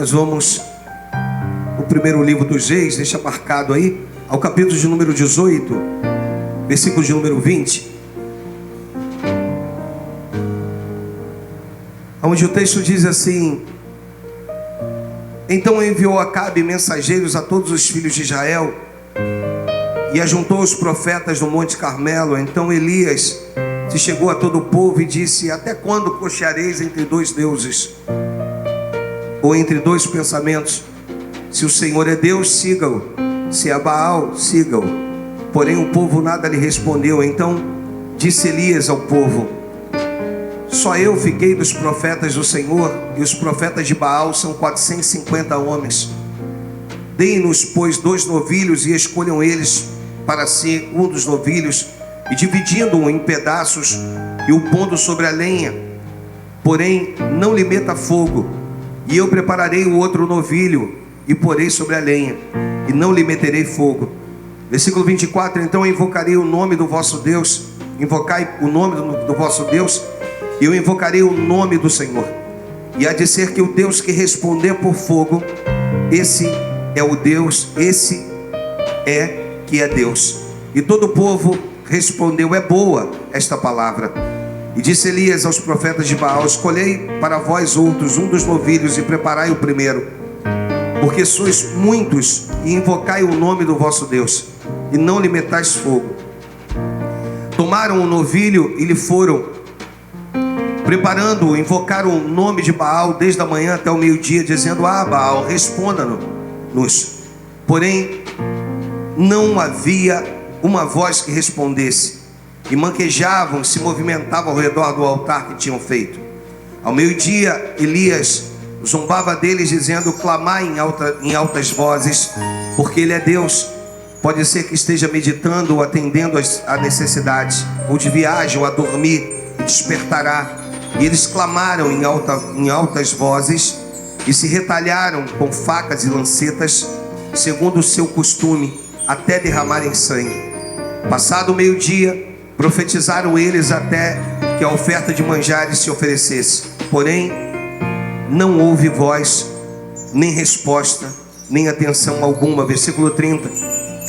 Nós vamos no primeiro livro dos Reis, deixa marcado aí, ao capítulo de número 18, versículo de número 20. Onde o texto diz assim: então enviou Acabe mensageiros a todos os filhos de Israel e ajuntou os profetas no Monte Carmelo. Então Elias se chegou a todo o povo e disse: até quando cocheareis entre dois deuses? Ou entre dois pensamentos? Se o Senhor é Deus, siga-o; se é Baal, siga-o. Porém o povo nada lhe respondeu. Então disse Elias ao povo: só eu fiquei dos profetas do Senhor, e os profetas de Baal são 450 homens. Deem-nos, pois, 2 novilhos, e escolham eles para si um dos novilhos, e dividindo-o em pedaços, e o pondo sobre a lenha. Porém não lhe meta fogo. E eu prepararei o outro novilho, e porei sobre a lenha, e não lhe meterei fogo. Versículo 24: então invocarei o nome do vosso Deus. Invocai o nome do vosso Deus, e eu invocarei o nome do Senhor. E há de ser que o Deus que responder por fogo, esse é o Deus, esse é que é Deus. E todo o povo respondeu: é boa esta palavra. E disse Elias aos profetas de Baal: escolhei para vós outros um dos novilhos e preparai o primeiro, porque sois muitos, e invocai o nome do vosso Deus, e não lhe metais fogo. Tomaram o novilho e lhe foram, preparando-o, invocaram o nome de Baal desde a manhã até o meio-dia, dizendo: ah, Baal, responda-nos. Porém não havia uma voz que respondesse, e manquejavam, se movimentavam ao redor do altar que tinham feito. Ao meio-dia Elias zombava deles, dizendo: clamai em altas vozes, porque ele é Deus. Pode ser que esteja meditando ou atendendo a necessidades, ou de viagem, ou a dormir, e despertará. E eles clamaram em altas vozes, e se retalharam com facas e lancetas, segundo o seu costume, até derramarem sangue. Passado o meio-dia, profetizaram eles até que a oferta de manjares se oferecesse. Porém não houve voz, nem resposta, nem atenção alguma. Versículo 30.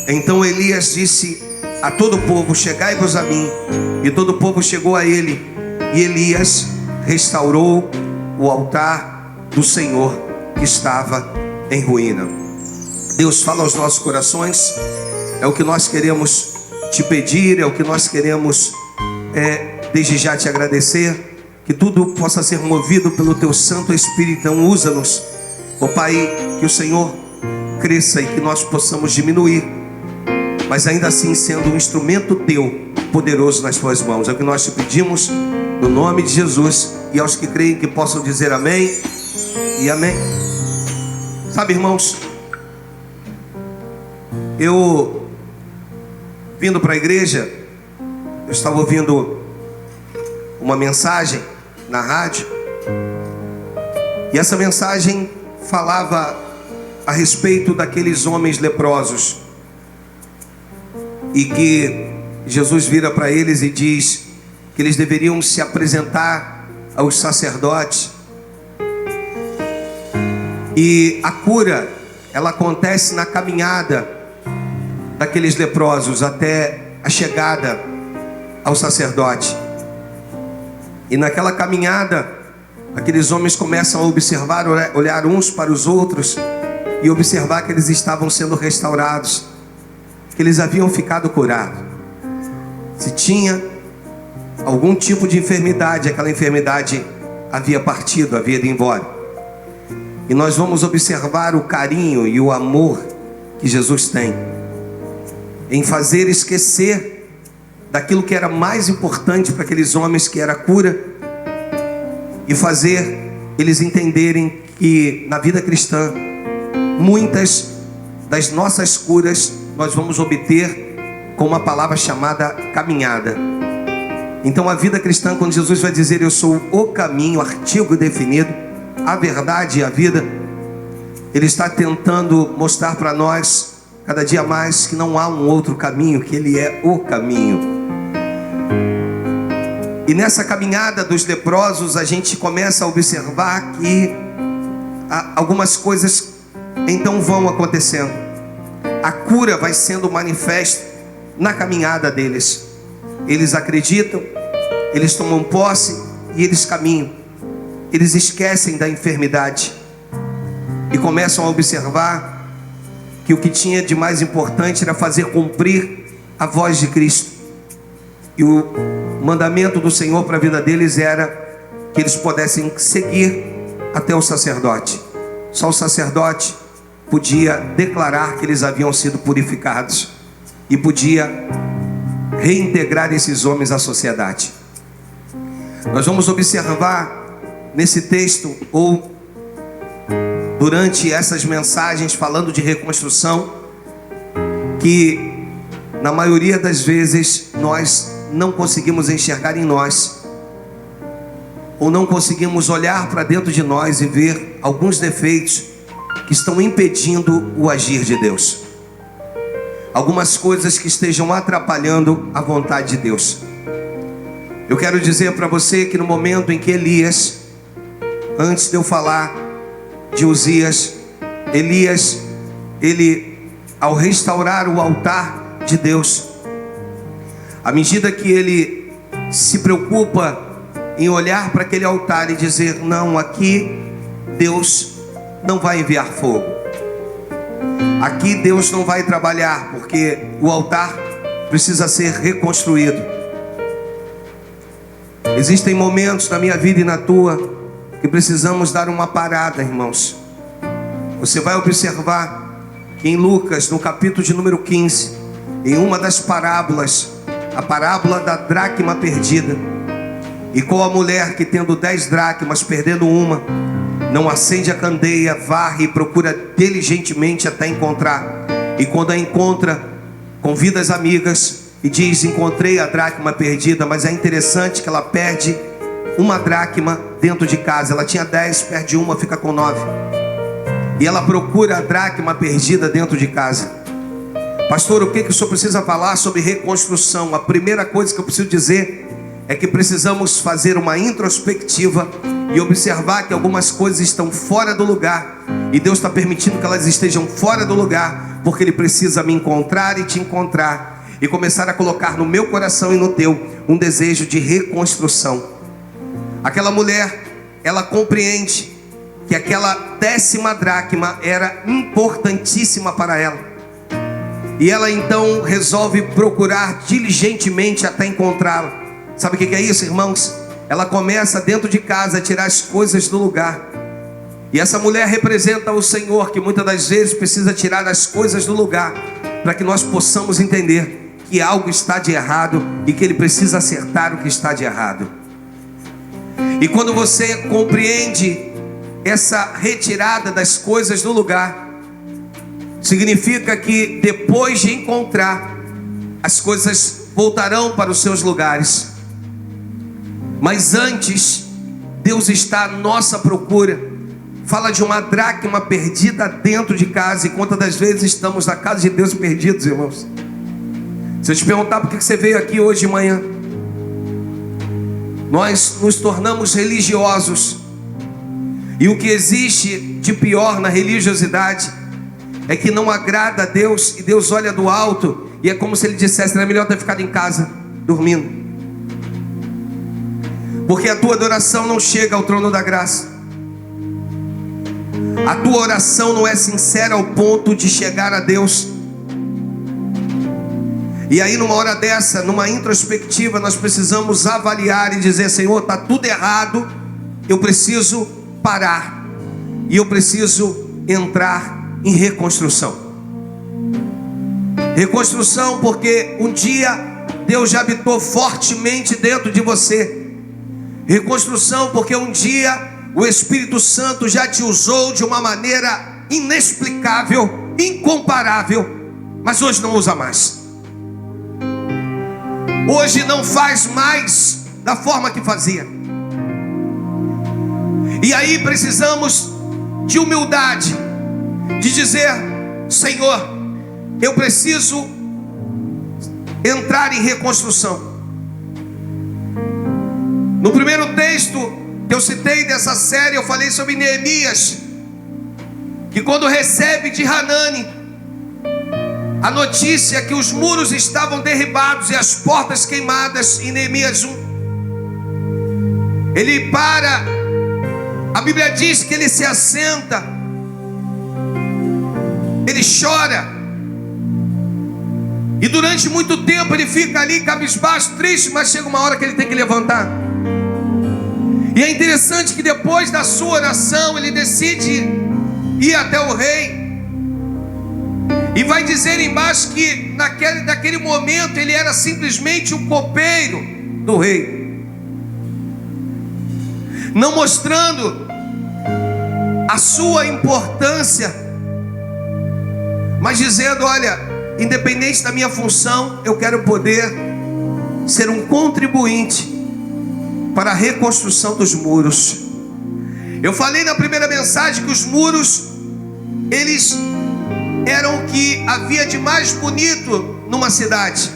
Então Elias disse a todo o povo: chegai-vos a mim. E todo o povo chegou a ele, e Elias restaurou o altar do Senhor que estava em ruína. Deus, fala aos nossos corações. É o que nós queremos te pedir, é o que nós queremos desde já te agradecer. Que tudo possa ser movido pelo teu Santo Espírito. Então usa-nos, ó Pai, que o Senhor cresça e que nós possamos diminuir, mas ainda assim sendo um instrumento teu, poderoso nas tuas mãos. É o que nós te pedimos, no nome de Jesus. E aos que creem que possam dizer amém e amém. Sabe, irmãos, eu vindo para a igreja, eu estava ouvindo uma mensagem na rádio, e essa mensagem falava a respeito daqueles homens leprosos, e que Jesus vira para eles e diz que eles deveriam se apresentar aos sacerdotes, e a cura, ela acontece na caminhada daqueles leprosos até a chegada ao sacerdote. E naquela caminhada, aqueles homens começam a observar, olhar uns para os outros, e observar que eles estavam sendo restaurados, que eles haviam ficado curados. Se tinha algum tipo de enfermidade, aquela enfermidade havia partido, havia ido embora. E nós vamos observar o carinho e o amor que Jesus tem em fazer esquecer daquilo que era mais importante para aqueles homens, que era a cura, e fazer eles entenderem que na vida cristã, muitas das nossas curas nós vamos obter com uma palavra chamada caminhada. Então a vida cristã, quando Jesus vai dizer: eu sou o caminho, artigo definido, a verdade e a vida, Ele está tentando mostrar para nós cada dia mais que não há um outro caminho, que Ele é o caminho. E nessa caminhada dos leprosos, a gente começa a observar que algumas coisas então vão acontecendo. A cura vai sendo manifesta na caminhada deles. Eles acreditam, eles tomam posse e eles caminham. Eles esquecem da enfermidade e começam a observar que o que tinha de mais importante era fazer cumprir a voz de Cristo. E o mandamento do Senhor para a vida deles era que eles pudessem seguir até o sacerdote. Só o sacerdote podia declarar que eles haviam sido purificados e podia reintegrar esses homens à sociedade. Nós vamos observar nesse texto, ou durante essas mensagens falando de reconstrução, que na maioria das vezes nós não conseguimos enxergar em nós, ou não conseguimos olhar para dentro de nós e ver alguns defeitos que estão impedindo o agir de Deus, algumas coisas que estejam atrapalhando a vontade de Deus. Eu quero dizer para você que no momento em que Elias, antes de eu falar de Uzias, Elias, ele, ao restaurar o altar de Deus, à medida que ele se preocupa em olhar para aquele altar e dizer: não, aqui Deus não vai enviar fogo, aqui Deus não vai trabalhar, porque o altar precisa ser reconstruído. Existem momentos na minha vida e na tua que precisamos dar uma parada, irmãos. Você vai observar que em Lucas, no capítulo de número 15, em uma das parábolas, a parábola da dracma perdida, e com a mulher que, tendo 10 dracmas, perdendo uma, não acende a candeia, varre e procura diligentemente até encontrar. E quando a encontra, convida as amigas e diz: encontrei a dracma perdida. Mas é interessante que ela perde uma dracma dentro de casa. Ela tinha 10, perde uma, fica com 9. E ela procura a dracma perdida dentro de casa. Pastor, o que o senhor precisa falar sobre reconstrução? A primeira coisa que eu preciso dizer é que precisamos fazer uma introspectiva e observar que algumas coisas estão fora do lugar, e Deus está permitindo que elas estejam fora do lugar, porque Ele precisa me encontrar e te encontrar, e começar a colocar no meu coração e no teu um desejo de reconstrução. Aquela mulher, ela compreende que aquela 10ª dracma era importantíssima para ela, e ela então resolve procurar diligentemente até encontrá-la. Sabe o que é isso, irmãos? Ela começa dentro de casa a tirar as coisas do lugar. E essa mulher representa o Senhor, que muitas das vezes precisa tirar as coisas do lugar, para que nós possamos entender que algo está de errado e que Ele precisa acertar o que está de errado. E quando você compreende essa retirada das coisas do lugar, significa que depois de encontrar, as coisas voltarão para os seus lugares. Mas antes, Deus está à nossa procura. Fala de uma dracma perdida dentro de casa. E quantas das vezes estamos na casa de Deus perdidos, irmãos? Se eu te perguntar por que você veio aqui hoje de manhã, nós nos tornamos religiosos. E o que existe de pior na religiosidade é que não agrada a Deus, e Deus olha do alto e é como se Ele dissesse: não é melhor ter ficado em casa dormindo, porque a tua adoração não chega ao trono da graça. A tua oração não é sincera ao ponto de chegar a Deus. E aí numa hora dessa, numa introspectiva, nós precisamos avaliar e dizer: Senhor, está tudo errado, eu preciso parar, e eu preciso entrar em reconstrução. Reconstrução porque um dia Deus já habitou fortemente dentro de você. Reconstrução porque um dia o Espírito Santo já te usou de uma maneira inexplicável, incomparável, mas hoje não usa mais. Hoje não faz mais da forma que fazia. E aí precisamos de humildade, de dizer: Senhor, eu preciso entrar em reconstrução. No primeiro texto que eu citei dessa série, eu falei sobre Neemias. que quando recebe de Hanani a notícia que os muros estavam derribados e as portas queimadas, em Neemias 1, ele para, a Bíblia diz que ele se assenta, ele chora, e durante muito tempo ele fica ali cabisbaixo, triste, mas chega uma hora que ele tem que levantar. E é interessante que depois da sua oração ele decide ir até o rei, e vai dizer embaixo que naquele momento ele era simplesmente um copeiro do rei, não mostrando a sua importância, mas dizendo: olha, independente da minha função, eu quero poder ser um contribuinte para a reconstrução dos muros. Eu falei na primeira mensagem que os muros, eles eram o que havia de mais bonito numa cidade.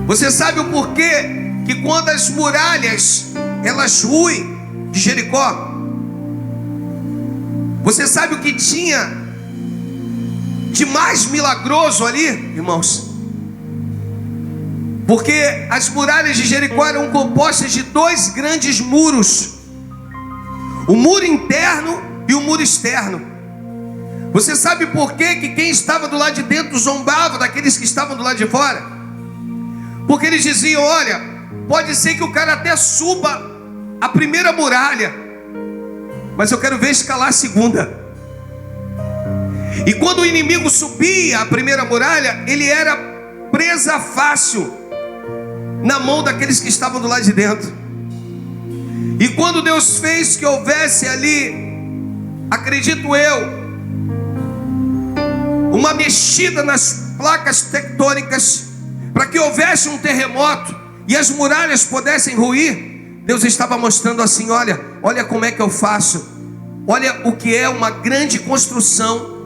Você sabe o porquê que quando as muralhas elas ruem de Jericó, você sabe o que tinha de mais milagroso ali, irmãos? Porque as muralhas de Jericó eram compostas de dois grandes muros, o muro interno e o muro externo. Você sabe por quê que quem estava do lado de dentro zombava daqueles que estavam do lado de fora? Porque eles diziam: olha, pode ser que o cara até suba a primeira muralha, mas eu quero ver escalar a segunda. E quando o inimigo subia a primeira muralha, ele era presa fácil na mão daqueles que estavam do lado de dentro. E quando Deus fez que houvesse ali, acredito eu, uma mexida nas placas tectônicas, para que houvesse um terremoto e as muralhas pudessem ruir, Deus estava mostrando assim: olha como é que eu faço, olha o que é uma grande construção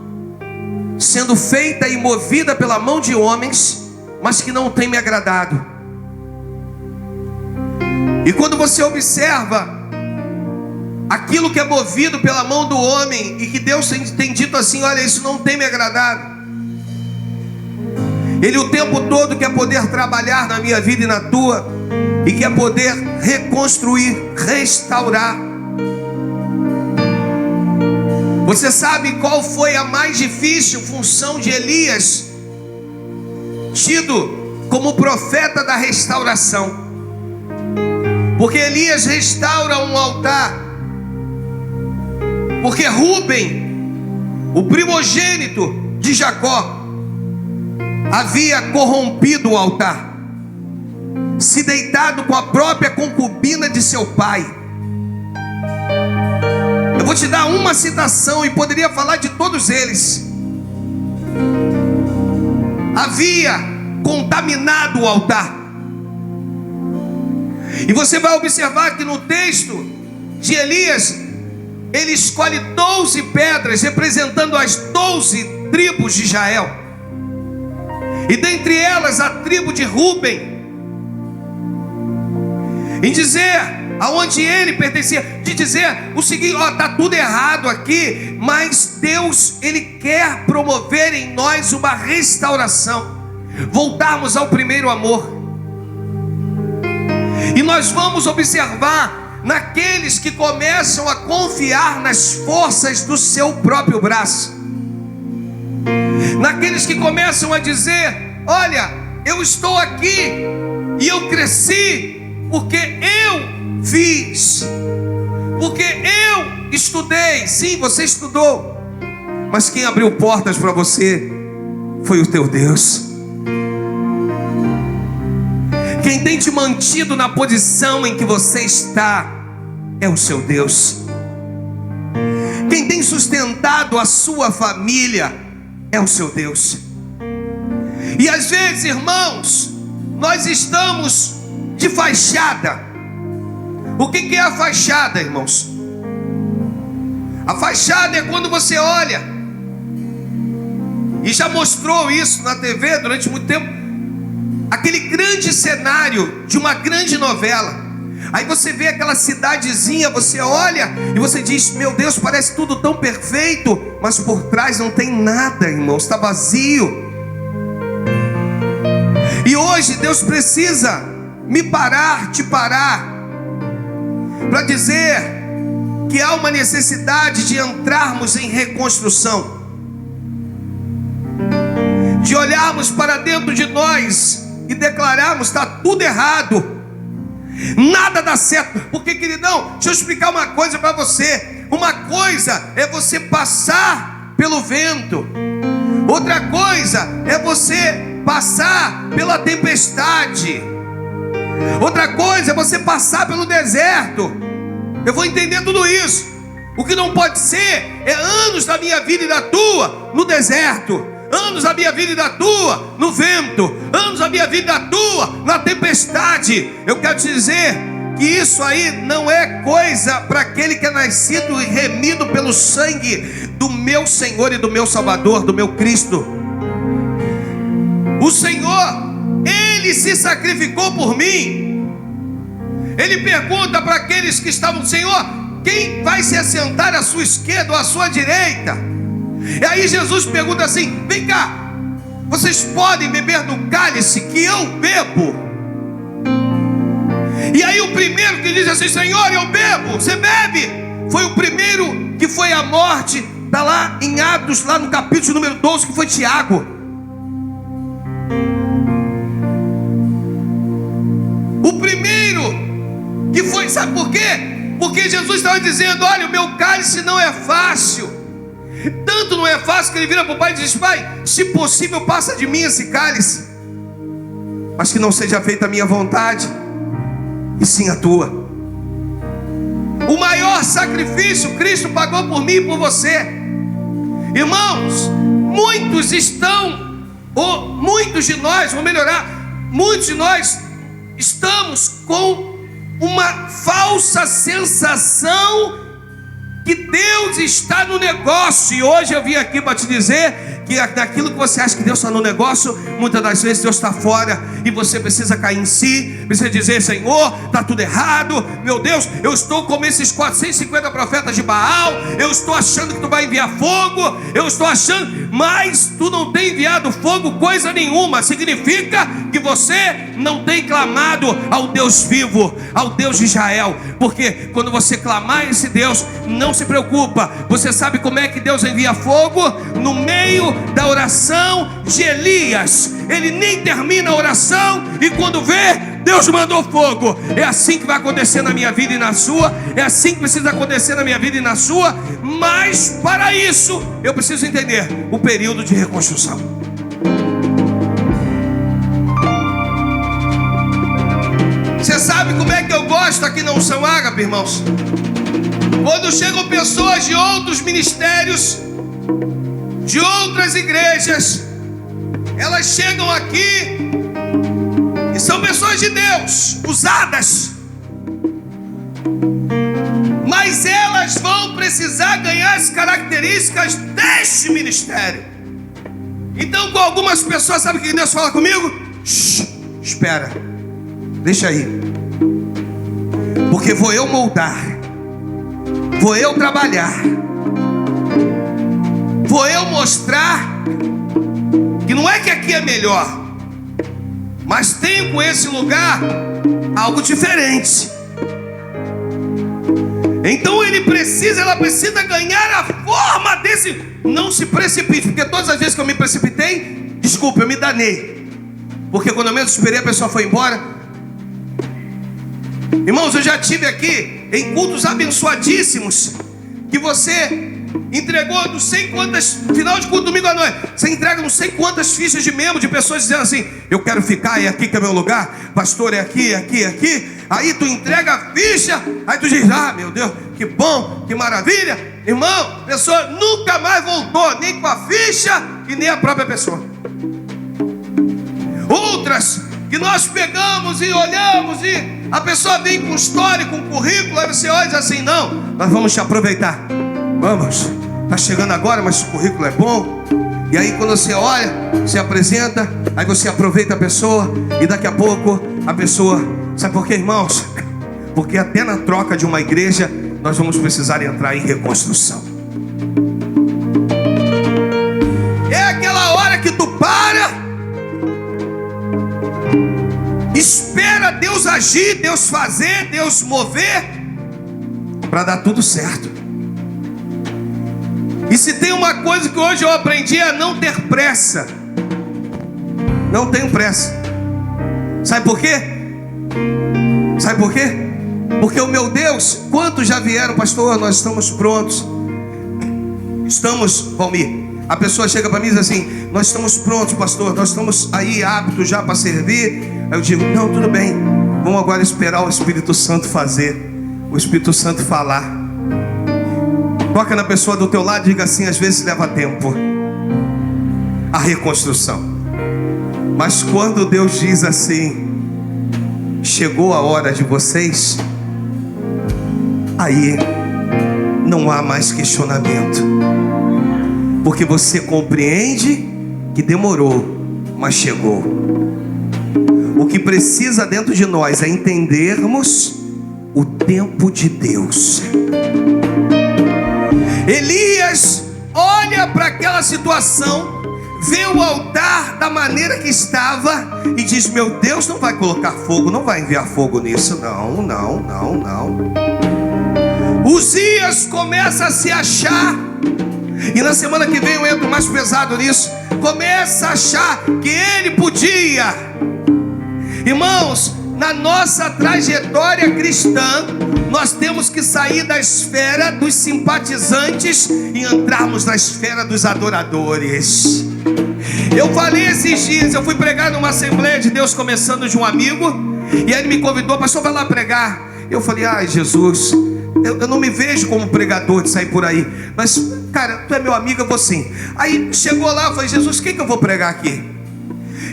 sendo feita e movida pela mão de homens, mas que não tem me agradado. E quando você observa aquilo que é movido pela mão do homem, e que Deus tem dito assim: olha, isso não tem me agradado, Ele o tempo todo quer poder trabalhar na minha vida e na tua, e quer poder reconstruir, restaurar. Você sabe qual foi a mais difícil função de Elias, tido como profeta da restauração? Porque Elias restaura um altar, porque Rúben, o primogênito de Jacó, havia corrompido o altar, se deitado com a própria concubina de seu pai. Eu vou te dar uma citação e poderia falar de todos eles. Havia contaminado o altar. E você vai observar que no texto de Elias, ele escolhe 12 pedras representando as 12 tribos de Israel, e dentre elas a tribo de Rúben, em dizer aonde ele pertencia, de dizer o seguinte: está tudo errado aqui, mas Deus, ele quer promover em nós uma restauração, voltarmos ao primeiro amor. E nós vamos observar naqueles que começam a confiar nas forças do seu próprio braço, naqueles que começam a dizer: olha, eu estou aqui e eu cresci porque eu fiz, porque eu estudei. Sim, você estudou, mas quem abriu portas para você foi o teu Deus. Quem tem te mantido na posição em que você está é o seu Deus. Quem tem sustentado a sua família é o seu Deus. E às vezes, irmãos, nós estamos de fachada. O que é a fachada, irmãos? A fachada é quando você olha, e já mostrou isso na TV durante muito tempo, aquele grande cenário de uma grande novela, Aí você vê aquela cidadezinha, você olha e você diz: meu Deus, parece tudo tão perfeito, mas por trás não tem nada, irmão, está vazio. E hoje Deus precisa te parar, para dizer que há uma necessidade de entrarmos em reconstrução, de olharmos para dentro de nós e declararmos: está tudo errado, nada dá certo. Porque, queridão, deixa eu explicar uma coisa para você. Uma coisa é você passar pelo vento, outra coisa é você passar pela tempestade, outra coisa é você passar pelo deserto. Eu vou entender tudo isso. O que não pode ser é anos da minha vida e da tua no deserto, anos da minha vida e da tua no vento, anos da minha vida e da tua na tempestade. Eu quero te dizer que isso aí não é coisa para aquele que é nascido e remido pelo sangue do meu Senhor e do meu Salvador, do meu Cristo. O Senhor, Ele se sacrificou por mim. Ele pergunta para aqueles que estavam: Senhor, quem vai se assentar à sua esquerda ou à sua direita? E aí Jesus pergunta assim: vem cá, vocês podem beber do cálice que eu bebo? E aí o primeiro que diz assim: Senhor, eu bebo, você bebe? Foi o primeiro que foi à morte. Está lá em Atos, lá no capítulo número 12, que foi Tiago. O primeiro que foi, sabe por quê? Porque Jesus estava dizendo: olha, o meu cálice não é fácil. Tanto não é fácil que ele vira para o pai e diz: pai, se possível passa de mim esse cálice, mas que não seja feita a minha vontade, e sim a tua. O maior sacrifício Cristo pagou por mim e por você. Irmãos, muitos de nós, vou melhorar, muitos de nós estamos com uma falsa sensação que Deus está no negócio. E hoje eu vim aqui para te dizer que naquilo que você acha que Deus está no negócio, muitas das vezes Deus está fora. E você precisa cair em si, precisa dizer: Senhor, está tudo errado. Meu Deus, eu estou como esses 450 profetas de Baal. Eu estou achando que tu vai enviar fogo, eu estou achando, mas tu não tem enviado fogo coisa nenhuma. Significa que você não tem clamado ao Deus vivo, ao Deus de Israel. Porque quando você clamar a esse Deus, não se preocupa. Você sabe como é que Deus envia fogo? No meio da oração de Elias. Ele nem termina a oração e quando vê, Deus mandou fogo. É assim que vai acontecer na minha vida e na sua. É assim que precisa acontecer na minha vida e na sua. Mas para isso eu preciso entender o período de reconstrução. Você sabe como é que eu gosto aqui na Unção Ágape, irmãos? Quando chegam pessoas de outros ministérios, de outras igrejas, elas chegam aqui e são pessoas de Deus, usadas, mas elas vão precisar ganhar as características deste ministério. Então, com algumas pessoas, sabe o que Deus fala comigo? Espera, deixa aí, porque vou eu moldar, vou eu trabalhar, vou eu mostrar que não é que aqui é melhor, mas tenho com esse lugar algo diferente. Então ela precisa ganhar a forma desse. Não se precipite, porque todas as vezes que eu me precipitei, desculpa, eu me danei, porque quando eu menos esperei, a pessoa foi embora. Irmãos, eu já tive aqui em cultos abençoadíssimos que você entregou não sei quantas, final de culto domingo à noite, você entrega não sei quantas fichas de membro, de pessoas dizendo assim: eu quero ficar, é aqui que é meu lugar, pastor, é aqui, é aqui, é aqui. Aí tu entrega a ficha, aí tu diz: ah, meu Deus, que bom, que maravilha. Irmão, a pessoa nunca mais voltou, nem com a ficha e nem a própria pessoa. Outras que nós pegamos e olhamos e a pessoa vem com história, com currículo, aí você olha e diz assim: não, nós vamos te aproveitar, vamos, está chegando agora, mas o currículo é bom. E aí quando você olha, você apresenta, aí você aproveita a pessoa, e daqui a pouco a pessoa, sabe por quê, irmãos? porque até na troca de uma igreja nós vamos precisar entrar em reconstrução. É aquela hora que tu para, espera Deus agir, Deus fazer, Deus mover, para dar tudo certo. E se tem uma coisa que hoje eu aprendi, é não ter pressa. Não tenho pressa. Sabe por quê? Sabe por quê? Porque o meu Deus, quantos já vieram, pastor, nós estamos prontos. Estamos, Valmir. A pessoa chega para mim e diz assim: nós estamos prontos, pastor, nós estamos aí aptos já para servir. Aí eu digo: não, tudo bem, vamos agora esperar o Espírito Santo fazer, o Espírito Santo falar. Toca na pessoa do teu lado e diga assim: às vezes leva tempo a reconstrução, mas quando Deus diz assim: chegou a hora de vocês, aí não há mais questionamento, porque você compreende que demorou, mas chegou. O que precisa dentro de nós é entendermos o tempo de Deus. Elias olha para aquela situação, vê o altar da maneira que estava e diz: meu Deus não vai colocar fogo, não vai enviar fogo nisso, não. Uzias começa a se achar, e na semana que vem eu entro mais pesado nisso. Começa a achar que ele podia. Irmãos, na nossa trajetória cristã, nós temos que sair da esfera dos simpatizantes e entrarmos na esfera dos adoradores. Eu falei esses dias, eu fui pregar numa Assembleia de Deus começando de um amigo, e ele me convidou: pastor, vai lá pregar. Eu falei: ai Jesus, eu não me vejo como pregador de sair por aí, mas cara, tu é meu amigo, eu vou sim. Aí chegou lá, eu falei: Jesus, o que eu vou pregar aqui?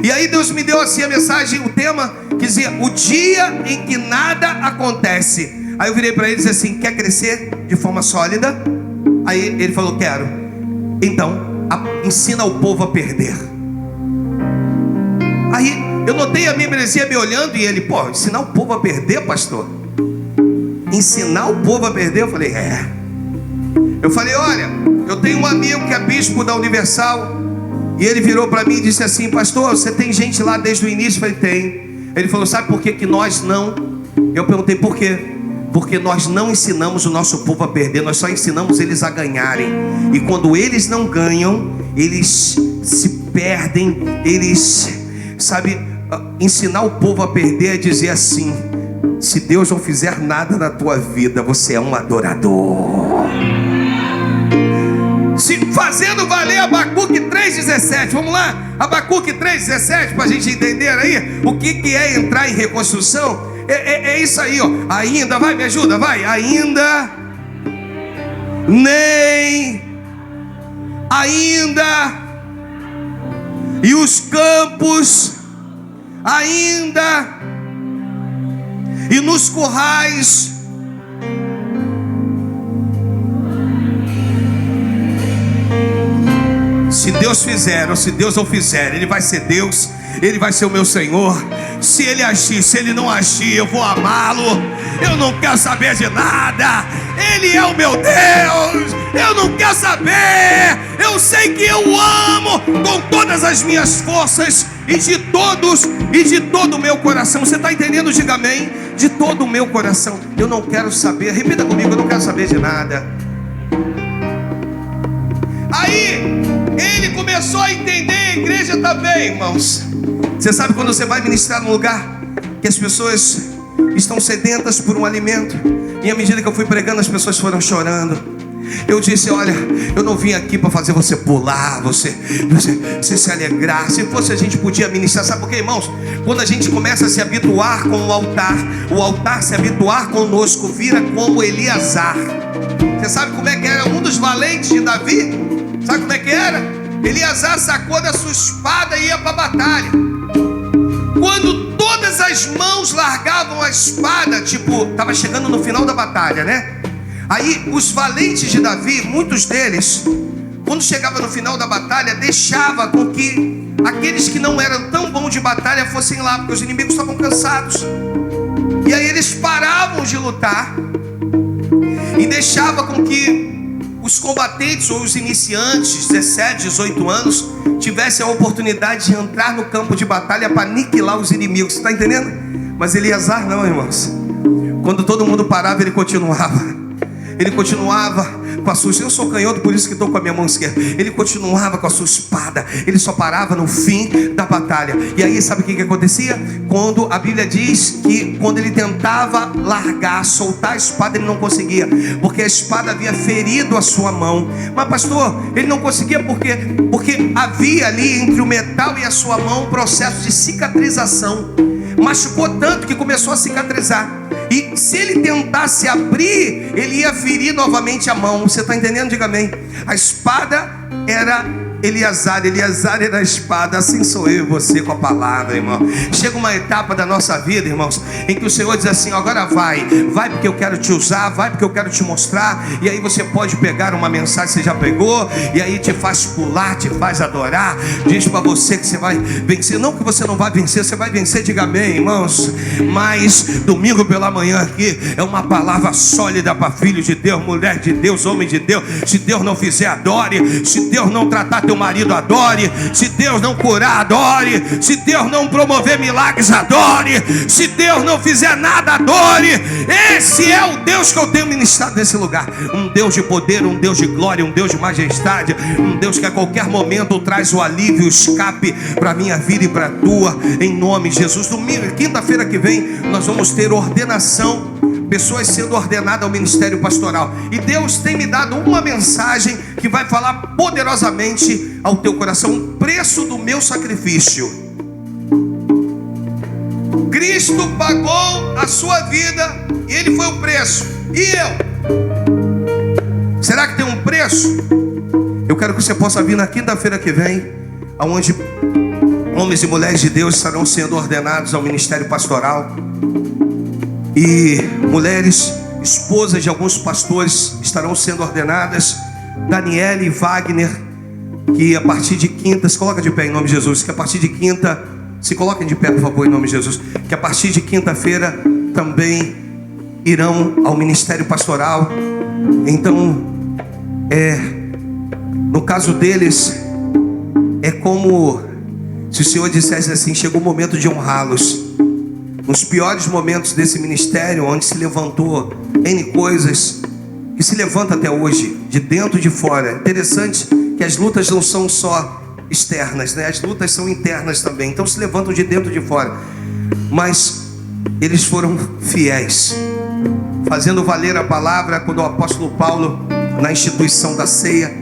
E aí Deus me deu assim a mensagem, o tema que dizia: o dia em que nada acontece. Aí eu virei para ele e disse assim: quer crescer de forma sólida? Aí ele falou: quero. Então ensina o povo a perder. Aí eu notei a membresia me olhando, e ele: pô, ensinar o povo a perder, pastor? Ensinar o povo a perder? Eu falei: é. Eu falei: olha, eu tenho um amigo que é bispo da Universal, e ele virou para mim e disse assim: pastor, você tem gente lá desde o início? Eu falei: tem. Ele falou: sabe por que nós não? Eu perguntei: por quê? Porque nós não ensinamos o nosso povo a perder, nós só ensinamos eles a ganharem. E quando eles não ganham, eles se perdem. Eles, sabe, ensinar o povo a perder é dizer assim: se Deus não fizer nada na tua vida, você é um adorador. Se fazendo valer Abacuque 3,17. Vamos lá, Abacuque 3,17, para a gente entender aí o que é entrar em reconstrução. É isso aí, ó. Ainda, vai, me ajuda, vai. Ainda, nem, ainda, e os campos, ainda, e nos currais, se Deus fizer ou se Deus não fizer, Ele vai ser Deus, Ele vai ser o meu Senhor. Se Ele agir, se Ele não agir, eu vou amá-lo. Eu não quero saber de nada. Ele é o meu Deus. Eu não quero saber. Eu sei que eu amo com todas as minhas forças e de todo o meu coração. Você está entendendo? Diga amém. De todo o meu coração. Eu não quero saber. Repita comigo: eu não quero saber de nada. Aí ele começou a entender, a igreja também, irmãos. Você sabe quando você vai ministrar num lugar que as pessoas estão sedentas por um alimento, e à medida que eu fui pregando, as pessoas foram chorando. Eu disse: olha, eu não vim aqui para fazer você pular, você se alegrar. Se fosse, a gente podia ministrar. Sabe por quê, irmãos? Quando a gente começa a se habituar com o altar se habituar conosco, vira como Eleazar. Você sabe como é que era um dos valentes de Davi? Sabe como é que era? Eleazar sacou da sua espada e ia para a batalha. Quando todas as mãos largavam a espada, tipo, estava chegando no final da batalha, né? Aí os valentes de Davi, muitos deles, quando chegava no final da batalha, deixava com que aqueles que não eram tão bons de batalha fossem lá, porque os inimigos estavam cansados. E aí eles paravam de lutar e deixava com que os combatentes ou os iniciantes, 17, 18 anos, tivessem a oportunidade de entrar no campo de batalha para aniquilar os inimigos. Você está entendendo? Mas Eleazar não, irmãos. Quando todo mundo parava, ele continuava. Ele continuava com a sua... Eu sou canhoto, por isso que estou com a minha mão esquerda. Ele continuava com a sua espada. Ele só parava no fim da batalha. E aí sabe o que acontecia? Quando a Bíblia diz que quando ele tentava largar, soltar a espada, ele não conseguia, porque a espada havia ferido a sua mão. Mas pastor, ele não conseguia porque havia ali entre o metal e a sua mão um processo de cicatrização. Machucou tanto que começou a cicatrizar. E se ele tentasse abrir, ele ia ferir novamente a mão. Você está entendendo? Diga amém. A espada era Eleazar, Eleazar era a espada. Assim sou eu e você com a palavra, irmão. Chega uma etapa da nossa vida, irmãos, em que o Senhor diz assim: agora vai porque eu quero te usar, vai porque eu quero te mostrar. E aí você pode pegar uma mensagem que você já pegou, e aí te faz pular, te faz adorar. Diz para você que você vai vencer. Não que você não vai vencer, você vai vencer, diga amém, irmãos. Mas domingo pela manhã aqui é uma palavra sólida para filho de Deus, mulher de Deus, homem de Deus. Se Deus não fizer, adore. Se Deus não tratar teu marido, adore. Se Deus não curar, adore. Se Deus não promover milagres, adore. Se Deus não fizer nada, adore. Esse é o Deus que eu tenho ministrado nesse lugar. Um Deus de poder, um Deus de glória, um Deus de majestade, um Deus que a qualquer momento traz o alívio, o escape para a minha vida e para a tua, em nome de Jesus. Domingo, quinta-feira que vem, nós vamos ter ordenação, pessoas sendo ordenadas ao ministério pastoral. E Deus tem me dado uma mensagem que vai falar poderosamente ao teu coração. O preço do meu sacrifício. Cristo pagou a sua vida e Ele foi o preço. E eu? Será que tem um preço? Eu quero que você possa vir na quinta-feira que vem, onde homens e mulheres de Deus estarão sendo ordenados ao ministério pastoral. E mulheres, esposas de alguns pastores estarão sendo ordenadas. Daniele e Wagner, que a partir de quinta, se coloca de pé em nome de Jesus, que a partir de quinta, se coloquem de pé por favor em nome de Jesus, que a partir de quinta-feira também irão ao ministério pastoral. Então, no caso deles, é como se o Senhor dissesse assim: chegou o momento de honrá-los. Nos piores momentos desse ministério, onde se levantou N coisas, que se levanta até hoje, de dentro e de fora. Interessante que as lutas não são só externas, né? As lutas são internas também. Então se levantam de dentro e de fora. Mas eles foram fiéis, fazendo valer a palavra. Quando o apóstolo Paulo, na instituição da ceia,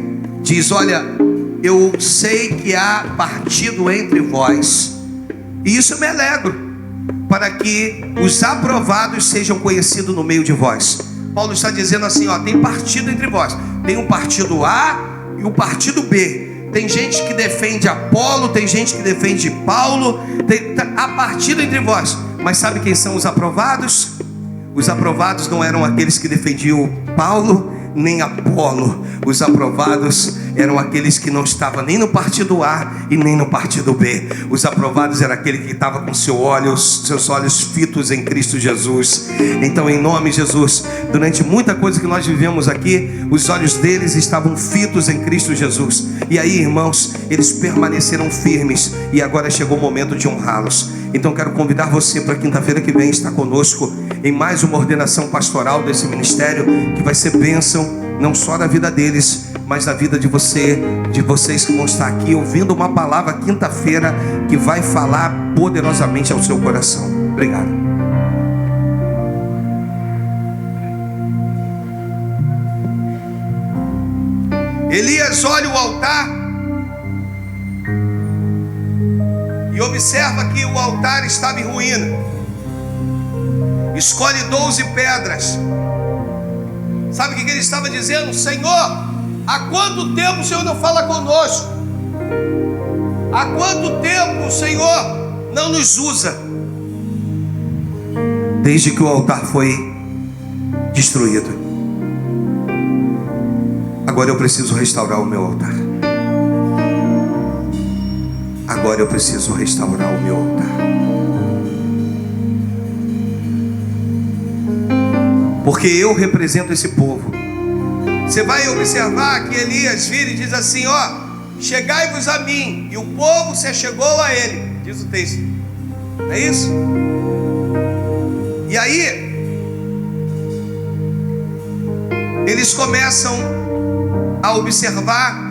diz: olha, eu sei que há partido entre vós, e isso eu me alegro, para que os aprovados sejam conhecidos no meio de vós. Paulo está dizendo assim: ó, tem partido entre vós. Tem o partido A e o partido B. Tem gente que defende Apolo, tem gente que defende Paulo. Há partido entre vós. Mas sabe quem são os aprovados? Os aprovados não eram aqueles que defendiam Paulo nem Apolo. Os aprovados eram aqueles que não estavam nem no partido A e nem no partido B. Os aprovados era aquele que estava com seus olhos fitos em Cristo Jesus. Então, em nome de Jesus, durante muita coisa que nós vivemos aqui, os olhos deles estavam fitos em Cristo Jesus. E aí, irmãos, eles permaneceram firmes, e agora chegou o momento de honrá-los. Então quero convidar você para quinta-feira que vem estar conosco em mais uma ordenação pastoral desse ministério, que vai ser bênção não só da vida deles, mas da vida de vocês que vão estar aqui ouvindo uma palavra quinta-feira que vai falar poderosamente ao seu coração. Obrigado. Elias olha o altar e observa que o altar estava em ruína. Escolhe 12 pedras. Sabe o que ele estava dizendo? Senhor, há quanto tempo o Senhor não fala conosco? Há quanto tempo o Senhor não nos usa? Desde que o altar foi destruído. Agora eu preciso restaurar o meu altar. Agora eu preciso restaurar o meu altar. porque eu represento esse povo. Você vai observar que Elias vira e diz assim: ó, chegai-vos a mim, e o povo se achegou a ele, diz o texto, é isso? E aí eles começam a observar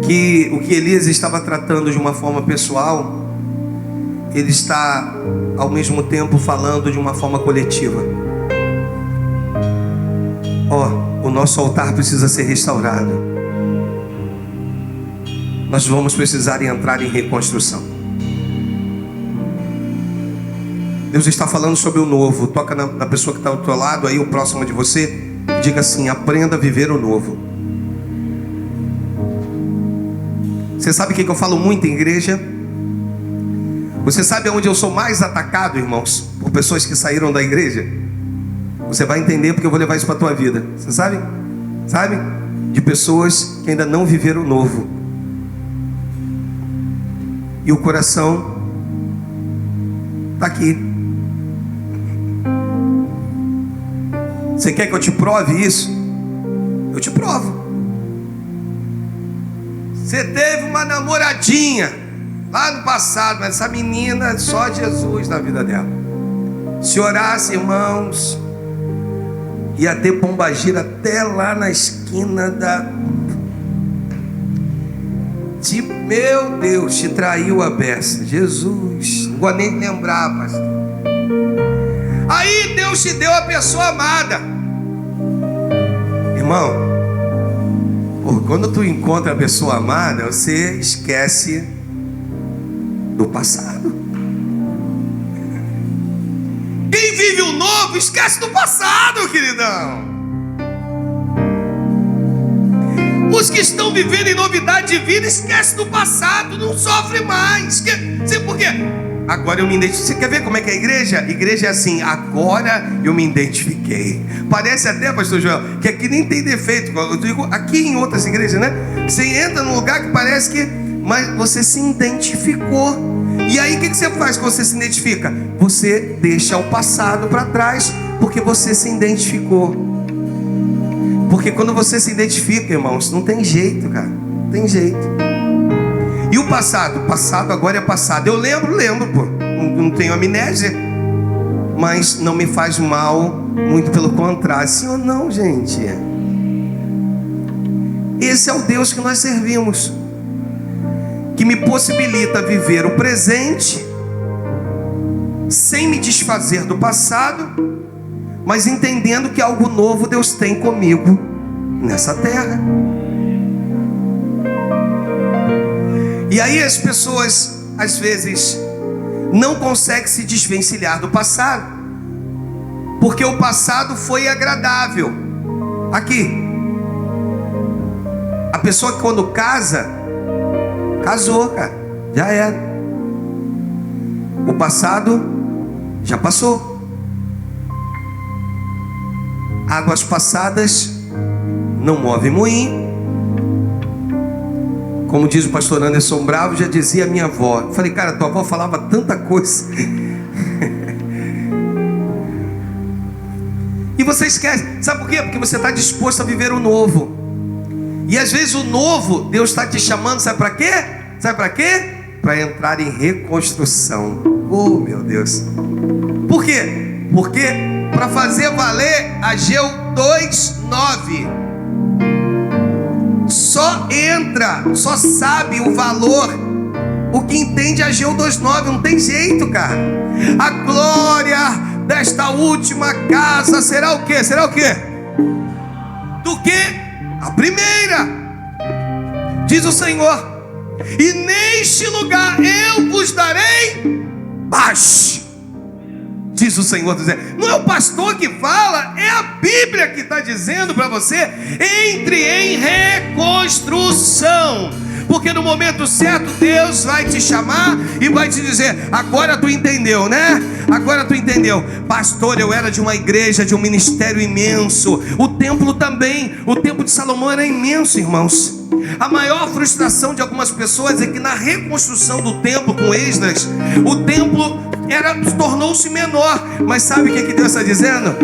que o que Elias estava tratando de uma forma pessoal, ele está ao mesmo tempo falando de uma forma coletiva. Ó, o nosso altar precisa ser restaurado. Nós vamos precisar entrar em reconstrução. Deus está falando sobre o novo. Toca na pessoa que está ao teu lado, aí o próximo de você, e diga assim: aprenda a viver o novo. Você sabe o que eu falo muito em igreja? Você sabe onde eu sou mais atacado, irmãos, por pessoas que saíram da igreja? Você vai entender, porque eu vou levar isso para a tua vida. Você sabe? Sabe? De pessoas que ainda não viveram o novo. E o coração está aqui. Você quer que eu te prove isso? Eu te provo. Você teve uma namoradinha lá no passado, mas essa menina, só Jesus na vida dela. Se orasse, irmãos, ia ter pombagira até lá na esquina da... Meu Deus, te traiu a beça. Jesus, não vou nem lembrar, pastor. Aí Deus te deu a pessoa amada. Irmão, quando tu encontra a pessoa amada, você esquece do passado. Quem vive o novo esquece do passado, queridão. Os que estão vivendo em novidade de vida esquecem do passado, não sofre mais. Por quê? Agora eu me identifiquei. Você quer ver como é que é a igreja? A igreja é assim: agora eu me identifiquei. Parece até, pastor Joel, que aqui nem tem defeito. Eu digo aqui em outras igrejas, né? Você entra num lugar que parece que... mas você se identificou. E aí o que você faz quando você se identifica? Você deixa o passado para trás, porque você se identificou. Porque quando você se identifica, irmãos, não tem jeito, cara. Não tem jeito. E o passado? O passado agora é passado. Eu lembro, pô. Não tenho amnésia. Mas não me faz mal, muito pelo contrário. Sim ou não, gente? Esse é o Deus que nós servimos, que me possibilita viver o presente sem me desfazer do passado, mas entendendo que algo novo Deus tem comigo nessa terra. E aí as pessoas às vezes não conseguem se desvencilhar do passado, porque o passado foi agradável. Aqui, a pessoa que quando casa, casou, cara, já era. O passado já passou. Águas passadas não movem moinho. Como diz o pastor Anderson Bravo, já dizia a minha avó. Eu falei: cara, tua avó falava tanta coisa. E você esquece. Sabe por quê? Porque você está disposto a viver o novo. E às vezes o novo, Deus está te chamando, sabe para quê? Sabe para quê? Para entrar em reconstrução. Oh, meu Deus. Por quê? Porque para fazer valer Ageu 2:9, só entra, só sabe o valor o que entende Ageu 2:9. Não tem jeito, cara. A glória desta última casa será o quê? Será o quê? Do que? A primeira, diz o Senhor. E neste lugar eu vos darei paz, diz o Senhor. Não é o pastor que fala, é a Bíblia que está dizendo para você: entre em reconstrução. Porque no momento certo Deus vai te chamar e vai te dizer: agora tu entendeu, né? Agora tu entendeu. Pastor, eu era de uma igreja, de um ministério imenso. O templo também, o templo de Salomão era imenso, irmãos. A maior frustração de algumas pessoas é que na reconstrução do templo com Esdras, O templo tornou-se menor. Mas sabe o que Deus está dizendo?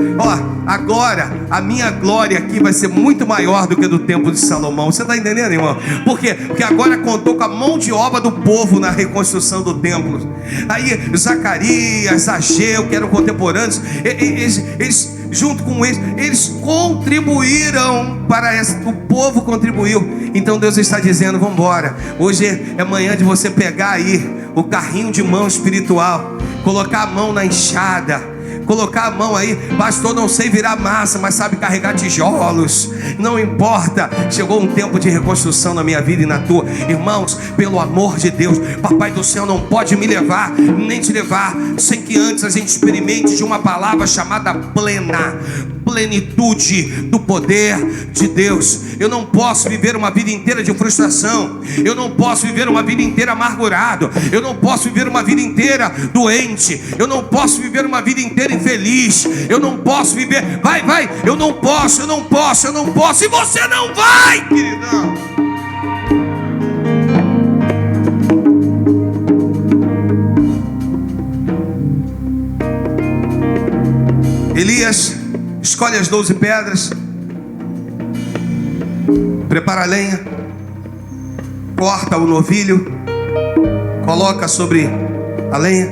Agora a minha glória aqui vai ser muito maior do que a do templo de Salomão. Você está entendendo, irmão? Por quê? Porque agora contou com a mão de obra do povo na reconstrução do templo. Aí Zacarias, Ageu, que eram contemporâneos, eles junto com eles contribuíram para o povo contribuiu. Então Deus está dizendo: vamos embora. Hoje é manhã de você pegar aí o carrinho de mão espiritual, colocar a mão na enxada, colocar a mão aí. Pastor, não sei virar massa, mas sabe carregar tijolos. Não importa. Chegou um tempo de reconstrução na minha vida e na tua. Irmãos, pelo amor de Deus, Papai do céu não pode me levar, nem te levar, sem que antes a gente experimente de uma palavra chamada plenitude do poder de Deus. Eu não posso viver uma vida inteira de frustração. Eu não posso viver uma vida inteira amargurado. Eu não posso viver uma vida inteira doente. Eu não posso viver uma vida inteira infeliz. Eu não posso viver. Vai, eu não posso. E você não vai, queridão. Elias escolhe as 12 pedras, prepara a lenha, corta o novilho, coloca sobre a lenha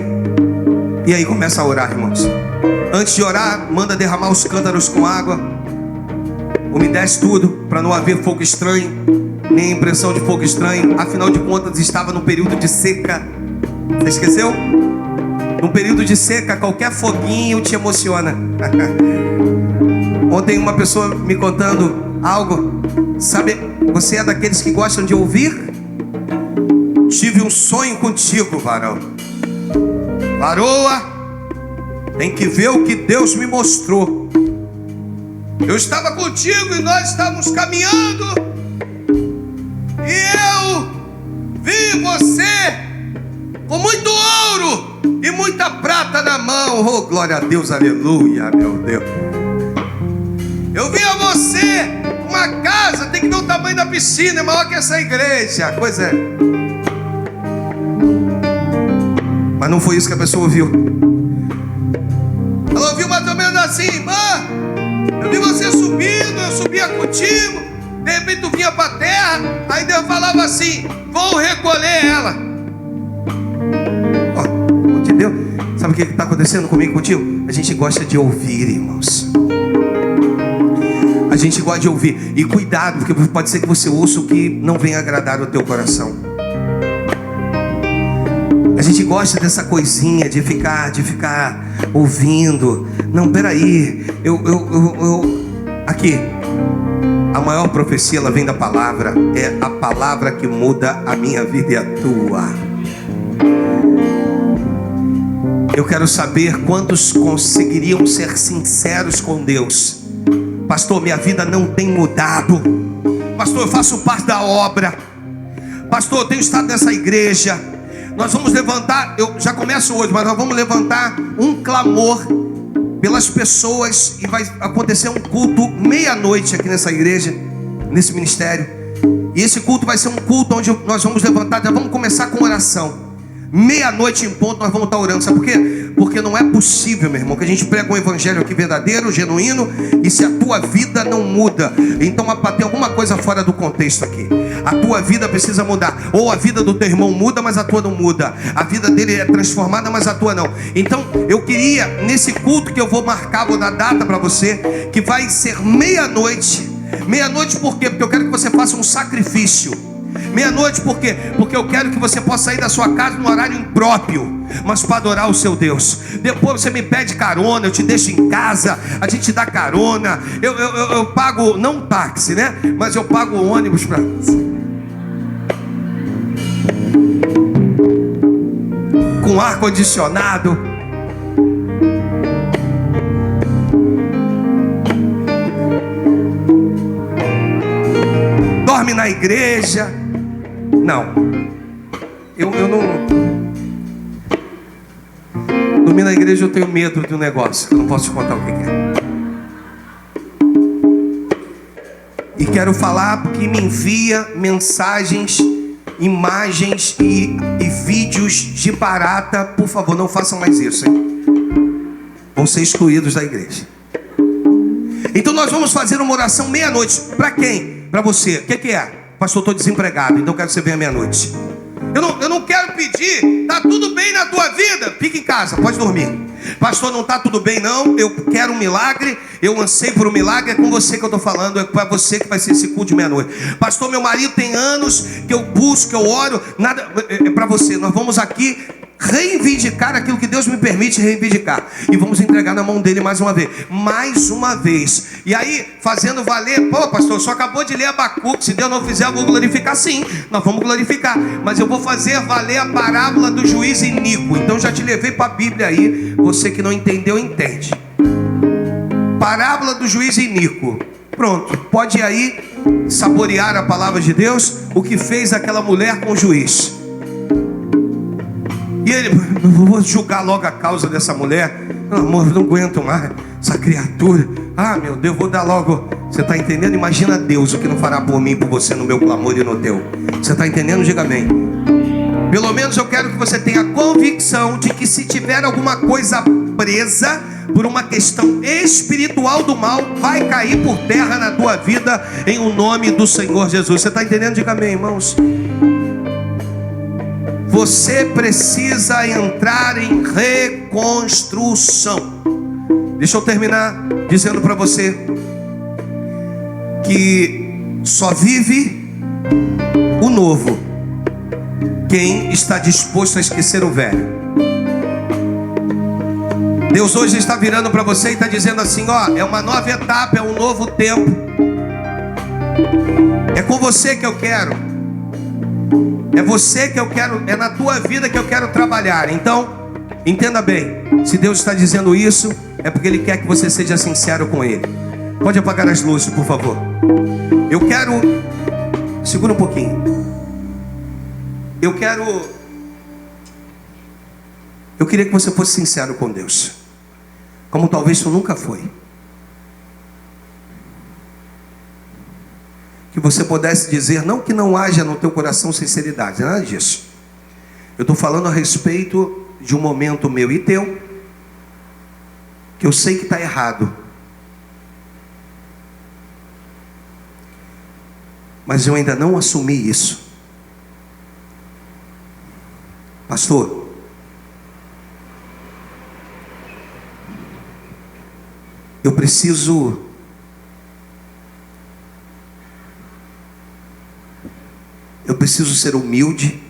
e aí começa a orar, irmãos. Antes de orar, manda derramar os cântaros com água, umedece tudo para não haver fogo estranho, nem impressão de fogo estranho. Afinal de contas, estava no período de seca. Você esqueceu? Num período de seca, qualquer foguinho te emociona. Ontem uma pessoa me contando algo. Sabe, você é daqueles que gostam de ouvir? Tive um sonho contigo, varão. Varoa, tem que ver o que Deus me mostrou. Eu estava contigo e nós estávamos caminhando, e eu vi você com muito ouro e muita prata na mão. Oh, glória a Deus, aleluia, meu Deus. Eu vi a você uma casa, tem que ver o tamanho da piscina, é maior que essa igreja. Coisa é. Mas não foi isso que a pessoa ouviu. Ela ouviu mais ou menos assim: irmã, eu vi você subindo, eu subia contigo, de repente tu vinha para a terra, aí Deus falava assim: vou recolher ela. Entendeu? Sabe o que está acontecendo comigo e contigo? A gente gosta de ouvir, irmãos. A gente gosta de ouvir. E cuidado, porque pode ser que você ouça o que não venha agradar o teu coração. A gente gosta dessa coisinha de ficar ouvindo. Não, peraí. Aqui, a maior profecia, ela vem da palavra. É a palavra que muda a minha vida e a tua. Eu quero saber quantos conseguiriam ser sinceros com Deus. Pastor, minha vida não tem mudado. Pastor, eu faço parte da obra. Pastor, eu tenho estado nessa igreja. Nós vamos levantar, eu já começo hoje, mas nós vamos levantar um clamor pelas pessoas. E vai acontecer um culto meia-noite aqui nessa igreja, nesse ministério. E esse culto vai ser um culto onde nós vamos levantar, já vamos começar com oração. Meia-noite em ponto nós vamos estar orando. Sabe por quê? Porque não é possível, meu irmão, que a gente pregue um evangelho aqui verdadeiro, genuíno, e se a tua vida não muda. Então tem alguma coisa fora do contexto aqui. A tua vida precisa mudar. Ou a vida do teu irmão muda, mas a tua não muda. A vida dele é transformada, mas a tua não. Então eu queria, nesse culto que eu vou marcar, vou dar data para você, que vai ser meia-noite. Meia-noite por quê? Porque eu quero que você faça um sacrifício. Meia-noite por quê? Porque eu quero que você possa sair da sua casa no horário impróprio, mas para adorar o seu Deus. Depois você me pede carona, eu te deixo em casa, a gente dá carona. Eu pago, não táxi, né? Mas eu pago o ônibus para com ar condicionado. Dorme na igreja. Não, eu não. Dormir na igreja eu tenho medo de um negócio que eu não posso te contar o que é. E quero falar porque me envia mensagens imagens e vídeos de barata, por favor, não façam mais isso, hein? Vão ser excluídos da igreja. Então nós vamos fazer uma oração meia-noite. Para quem? Para você. O que é? Pastor, estou desempregado, então quero que você venha meia-noite. Eu não quero pedir, tá tudo bem na tua vida? Fica em casa, pode dormir. Pastor, não está tudo bem não, eu quero um milagre, eu anseio por um milagre. É com você que eu estou falando, é para você que vai ser esse culto de meia-noite. Pastor, meu marido tem anos que eu busco, que eu oro, nada, é para você. Nós vamos aqui reivindicar aquilo que Deus me permite reivindicar, e vamos entregar na mão dele mais uma vez, e aí fazendo valer. Pô, pastor, só acabou de ler Abacuque, se Deus não fizer eu vou glorificar. Sim, nós vamos glorificar, mas eu vou fazer valer a parábola do juiz iníquo. Então já te levei para a Bíblia aí, você que não entendeu, entende. Parábola do juiz iníquo. Pronto, pode ir aí saborear a palavra de Deus, o que fez aquela mulher com o juiz. E ele, eu vou julgar logo a causa dessa mulher. Amor, eu não aguento mais essa criatura. Ah, meu Deus, vou dar logo. Você está entendendo? Imagina Deus, o que não fará por mim, por você, no meu clamor e no teu. Você está entendendo? Diga amém. Pelo menos eu quero que você tenha convicção de que se tiver alguma coisa presa por uma questão espiritual do mal, vai cair por terra na tua vida, em o nome do Senhor Jesus. Você está entendendo? Diga amém, irmãos. Você precisa entrar em reconstrução. Deixa eu terminar dizendo para você que só vive o novo quem está disposto a esquecer o velho. Deus hoje está virando para você e está dizendo assim: ó, é uma nova etapa, é um novo tempo. É com você que eu quero. É você que eu quero, é na tua vida que eu quero trabalhar. Então, entenda bem, se Deus está dizendo isso, é porque Ele quer que você seja sincero com Ele. Pode apagar as luzes, por favor. Eu quero, segura um pouquinho. Eu queria que você fosse sincero com Deus, como talvez tu nunca foi. Que você pudesse dizer, não que não haja no teu coração sinceridade, nada disso. Eu estou falando a respeito de um momento meu e teu, que eu sei que está errado, mas eu ainda não assumi isso. Pastor, eu preciso ser humilde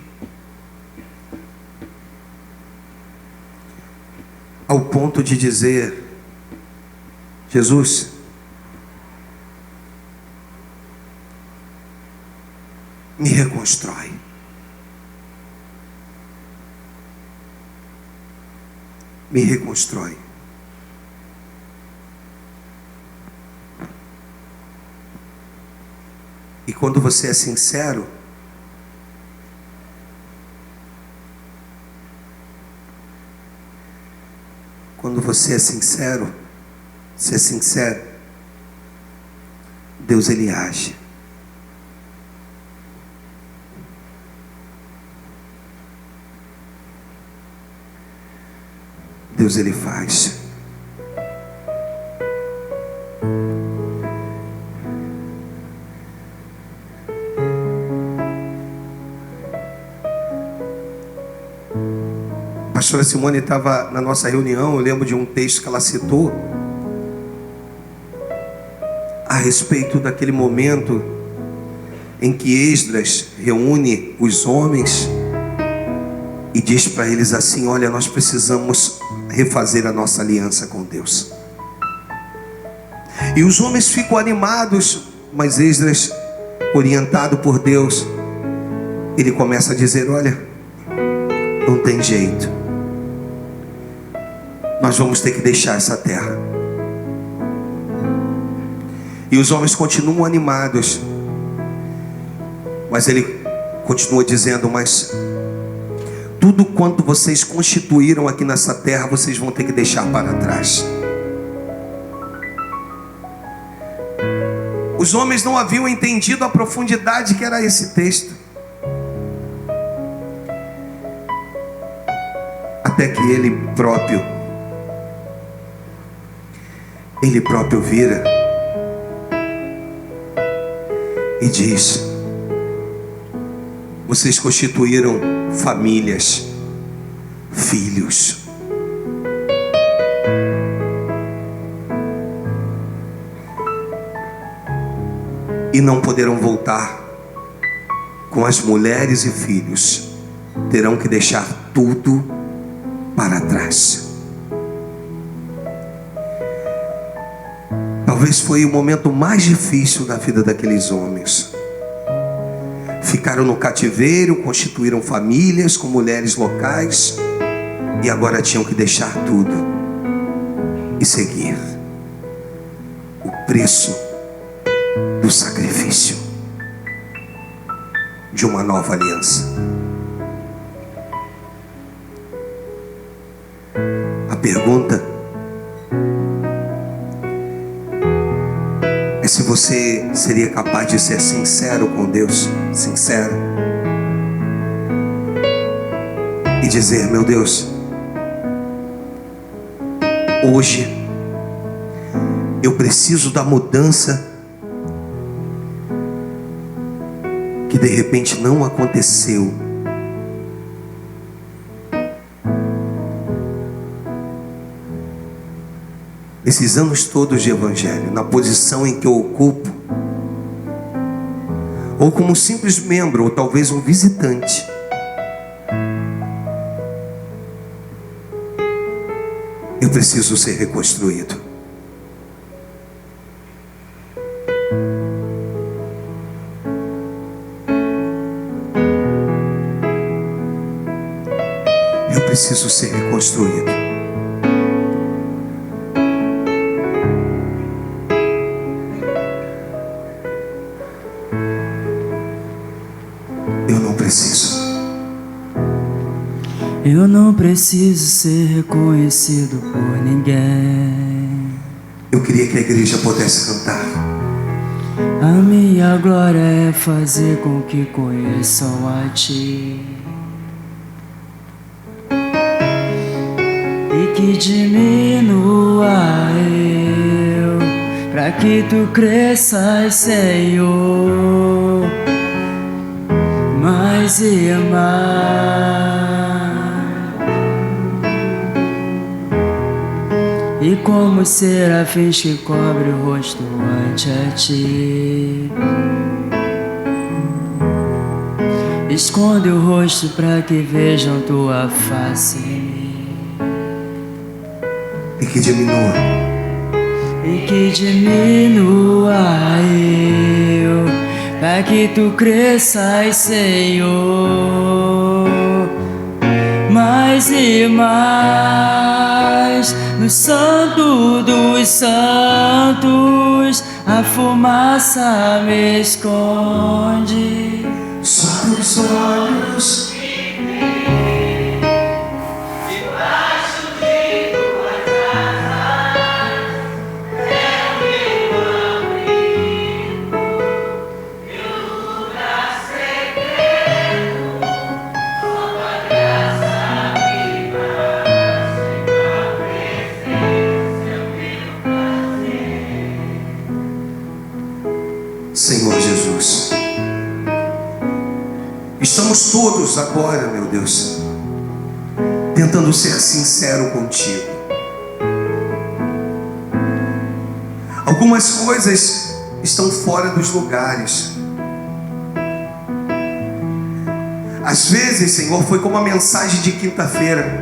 ao ponto de dizer: Jesus, me reconstrói. Me reconstrói. E quando você é sincero, se é sincero, Deus ele age. Deus ele faz. A pastora Simone estava na nossa reunião. Eu lembro de um texto que ela citou a respeito daquele momento em que Esdras reúne os homens e diz para eles assim: olha, nós precisamos refazer a nossa aliança com Deus. E os homens ficam animados, mas Esdras, orientado por Deus, ele começa a dizer: olha, não tem jeito, nós vamos ter que deixar essa terra. E os homens continuam animados, mas ele continua dizendo: mas tudo quanto vocês constituíram aqui nessa terra, vocês vão ter que deixar para trás. Os homens não haviam entendido a profundidade que era esse texto. até que Ele próprio vira e diz: vocês constituíram famílias, filhos. E não poderão voltar com as mulheres e filhos. Terão que deixar tudo para trás. Talvez foi o momento mais difícil da vida daqueles homens. Ficaram no cativeiro, constituíram famílias com mulheres locais e agora tinham que deixar tudo e seguir o preço do sacrifício de uma nova aliança. A pergunta é se você seria capaz de ser sincero com Deus, sincero, e dizer: meu Deus, hoje eu preciso da mudança que de repente não aconteceu. Esses anos todos de evangelho, na posição em que eu ocupo, ou como simples membro, ou talvez um visitante, eu preciso ser reconstruído. Eu preciso ser reconstruído. Eu não preciso ser reconhecido por ninguém. Eu queria que a igreja pudesse cantar. A minha glória é fazer com que conheçam a Ti, e que diminua eu, pra que Tu cresças, Senhor, mais e mais. E como os serafins que cobre o rosto ante a Ti, esconde o rosto para que vejam Tua face em mim, e que diminua eu, para que Tu cresças, Senhor, mais e mais. No santo dos santos, a fumaça me esconde. Só os olhos debaixo de Tuas asas é o meu abrigo, meu lugar secreto. Só Tua graça me basta, Tua presença é o meu prazer. Senhor Jesus, estamos todos agora, meu Deus, tentando ser sincero contigo. Algumas coisas estão fora dos lugares. Às vezes, Senhor, foi como a mensagem de quinta-feira.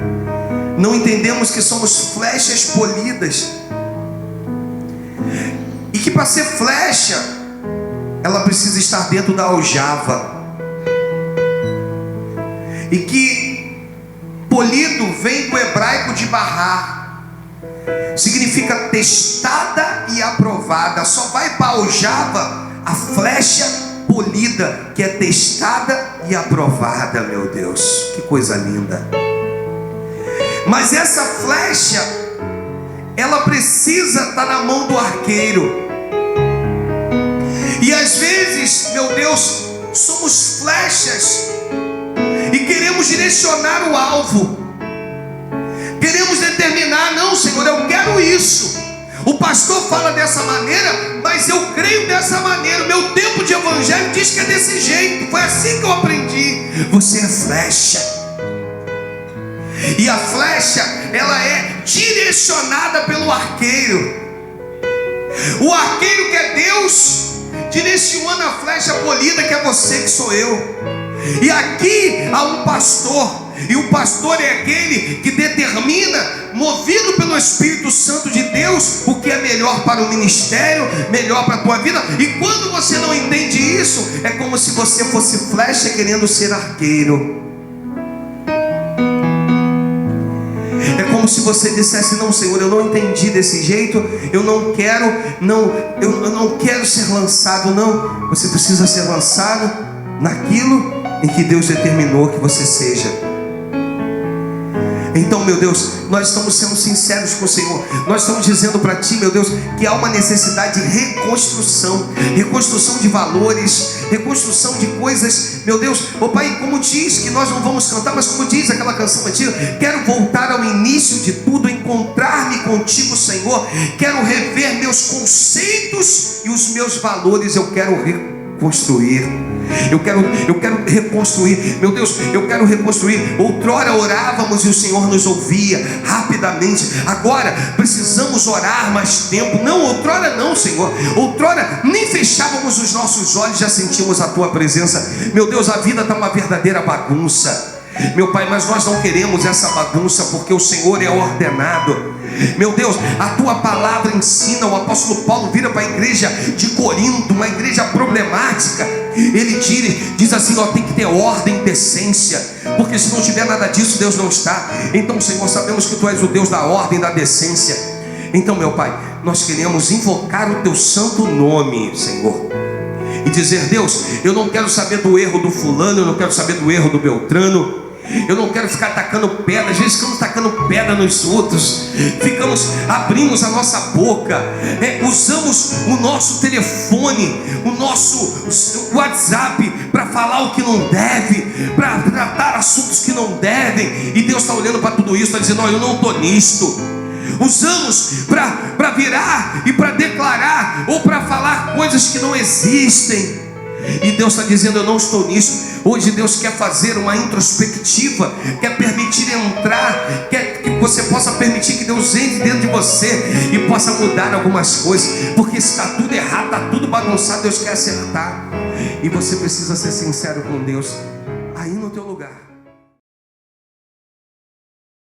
Não entendemos que somos flechas polidas, e que para ser flecha, ela precisa estar dentro da aljava. E que polido vem do hebraico de barrar, significa testada e aprovada. Só vai para a aljava a flecha polida, que é testada e aprovada. Meu Deus, que coisa linda. Mas essa flecha, ela precisa estar na mão do arqueiro. E às vezes, meu Deus, somos flechas e queremos direcionar o alvo, isso. O pastor fala dessa maneira, mas eu creio dessa maneira. O meu tempo de evangelho diz que é desse jeito. Foi assim que eu aprendi. Você é flecha. E a flecha, ela é direcionada pelo arqueiro. O arqueiro que é Deus, direciona a flecha polida, que é você, que sou eu. E aqui há um pastor, e o pastor é aquele que determina, movido pelo Espírito Santo de Deus, o que é melhor para o ministério, melhor para a tua vida. E quando você não entende isso, é como se você fosse flecha querendo ser arqueiro. É como se você dissesse: não, Senhor, eu não entendi desse jeito, eu não quero ser lançado. Não, você precisa ser lançado naquilo em que Deus determinou que você seja. Então, meu Deus, nós estamos sendo sinceros com o Senhor. Nós estamos dizendo para Ti, meu Deus, que há uma necessidade de reconstrução de valores, reconstrução de coisas, meu Deus. Ô Pai, como diz que nós não vamos cantar, mas como diz aquela canção antiga: quero voltar ao início de tudo, encontrar-me contigo, Senhor. Quero rever meus conceitos e os meus valores. Eu quero reconstruir. Eu quero reconstruir, meu Deus, eu quero reconstruir. Outrora orávamos e o Senhor nos ouvia rapidamente. Agora precisamos orar mais tempo. Não, outrora não, Senhor. Outrora nem fechávamos os nossos olhos, já sentimos a Tua presença. Meu Deus, a vida está uma verdadeira bagunça, meu Pai, mas nós não queremos essa bagunça, porque o Senhor é ordenado. Meu Deus, a Tua palavra ensina. O apóstolo Paulo vira para a igreja de Corinto, uma igreja problemática. Ele diz assim: ó, tem que ter ordem, decência, porque se não tiver nada disso, Deus não está. Então, Senhor, sabemos que Tu és o Deus da ordem, da decência. Então, meu Pai, nós queremos invocar o Teu santo nome, Senhor, e dizer: Deus, eu não quero saber do erro do fulano, eu não quero saber do erro do Beltrano, eu não quero ficar tacando pedra. Às vezes ficamos tacando pedra nos outros, abrimos a nossa boca, usamos o nosso telefone, o nosso WhatsApp para falar o que não deve, para tratar assuntos que não devem. E Deus está olhando para tudo isso, está dizendo: eu não estou nisto. Usamos para virar e para declarar, ou para falar coisas que não existem. E Deus está dizendo: eu não estou nisso. Hoje Deus quer fazer uma introspectiva, quer permitir entrar, quer que você possa permitir que Deus entre dentro de você e possa mudar algumas coisas, porque está tudo errado, está tudo bagunçado. Deus quer acertar, e você precisa ser sincero com Deus.